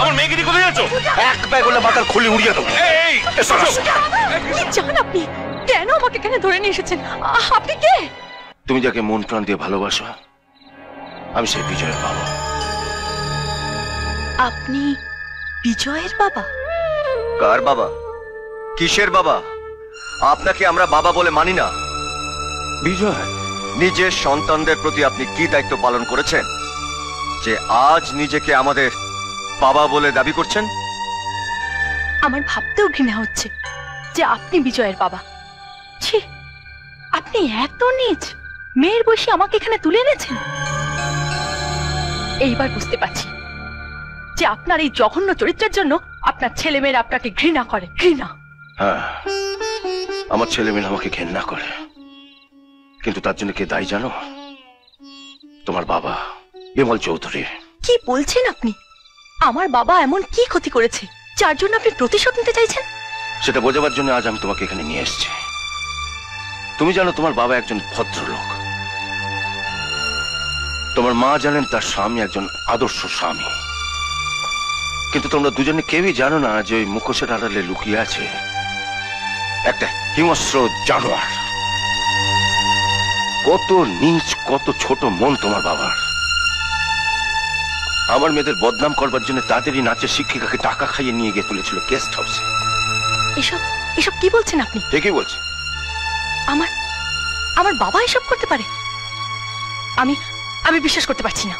আমার মেয়েকে নিয়ে কোথায় যাচ্ছ? এক ব্যাগ হলে মাথার খুলি উড়িয়ে দেবো। জান আপনি কেন আমাকে এখানে ধরে নিয়ে এসেছেন? আপনি কে? তুমি যাকে মন প্রাণ দিয়ে ভালোবাসো আমি সেই বিজয়ের বাবা। আপনি বিজয়ের বাবা? কার বাবা? কিসের বাবা? আপনাকে আমরা বাবা বলে মানি না। বিজয়, নিজের সন্তানদের প্রতি আপনি কি দায়িত্ব পালন করেছেন যে আজ নিজেকে আমাদের বাবা বলে দাবি করছেন? আমার ভাবতেও ঘৃণা হচ্ছে যে আপনি বিজয়ের বাবা। ছি, আপনি এত নীচ, মেয়ের বয়সী আমাকে এখানে তুলে এনেছেন। এইবার বুঝতে পারছি যে আপনার এই জঘন্য চরিত্রের জন্য আপনার ছেলেমেয়েরা আপনাকে ঘৃণা করে। ঘৃণা? হ্যাঁ, আমার ছেলেমেয়েরা আমাকে ঘৃণা করে, কিন্তু তার জন্য কে দায়ী জানো? তোমার বাবা বিমল চৌধুরী। কি বলছেন আপনি? আমার বাবা এমন কি ক্ষতি করেছে যার জন্য আপনি প্রতিশোধ নিতে চাইছেন? সেটা বোঝাবার জন্য আজ আমি তোমাকে এখানে নিয়ে এসেছি। তুমি জানো তোমার বাবা একজন ভদ্রলোক, তোমার মা জানেন তার স্বামী একজন আদর্শ স্বামী, কিন্তু তোমরা দুজনে কেউই জানো না যে ওই মুখোশের আড়ালে লুকিয়ে আছে একটা হিংস্র জানোয়ার। কত নীচ, কত ছোট মন তোমার বাবার। আমার মেয়েদের বদনাম করবার জন্য তাদেরই নাচের শিক্ষিকাকে টাকা খাইয়ে নিয়ে গিয়ে তুলেছিল গেস্ট হাউসে। এসব এসব কি বলছেন আপনি? ঠিকই বলছি। আমার বাবা এসব করতে পারে? আমি আমি বিশ্বাস করতে পারছি না।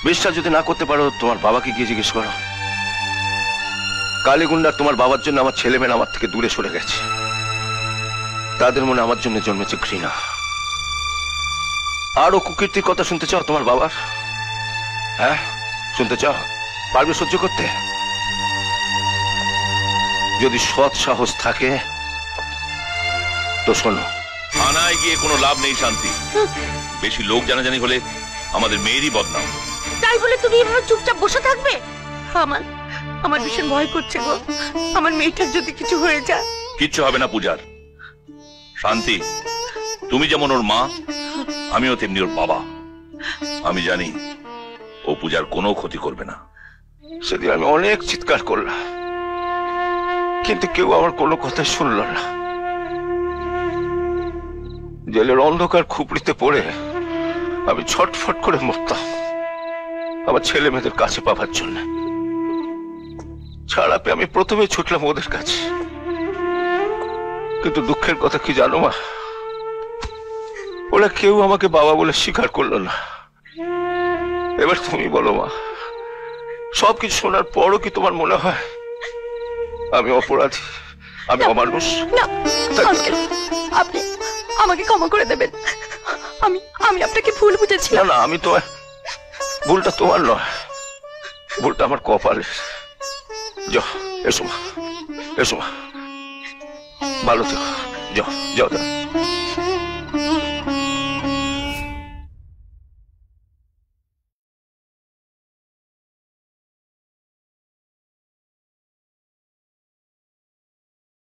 বিশ্বাস যদি না করতে পারো তোমার বাবাকে গিয়ে জিজ্ঞেস করো। কালীগুন্ডার তোমার বাবার জন্য আমার ছেলেমেয়েরা আমার থেকে দূরে সরে গেছে, তাদের মনে আমার জন্য জন্মেছে ঘৃণা। আরো কুকীর্তির কথা শুনতে চাও তোমার বাবার? হ্যাঁ, শুনতে চাও? পারবে সহ্য করতে? যদি সৎ সাহস থাকে তো শোনো। থানায় গিয়ে কোনো লাভ নেই শান্তি, বেশি লোক জানাজানি হলে আমাদের মেয়েরই বদনাম। তাই বলে তুমি এভাবে চুপচাপ বসে থাকবে? আমার ভীষণ ভয় করছে গো, আমার মেয়েটার যদি কিছু হয়ে যায়। কিচ্ছু হবে না পূজার। শান্তি, তুমি যেমন ওর মা, আমিও তেমনি ওর বাবা। আমি জানি ও পূজার কোনো ক্ষতি করবে না। সেদিন আমি অনেক চিৎকার করলাম, কিন্তু কেউ আমার কোনো কথা শুনল না। জেলের অন্ধকার খুপড়িতে পড়ে আমি ছটফট করে মরতাম আমার ছেলে মেয়েদের কাছে পাবার জন্য। ছাড়া পেয়ে আমি প্রথমে ছুটলাম ওদের কাছে, কিন্তু দুঃখের কথা কি জানো মা, ওরা কেউ আমাকে বাবা বলে স্বীকার করলো না। এবার তুমি বলো মা, সবকিছু শোনার পরও কি তোমার মনে হয় আমি অপরাধী, আমি অমানুষ? না, আপনি আমাকে ক্ষমা করে দেবেন। আমি আপনাকে ভুল বুঝেছিলাম। না, আমি তো, ভুলটা তোমার নয়, ভুলটা আমার কপালের। যাও, এসো মা, এসো মা, ভালো থেকো। যাও যাও যাও।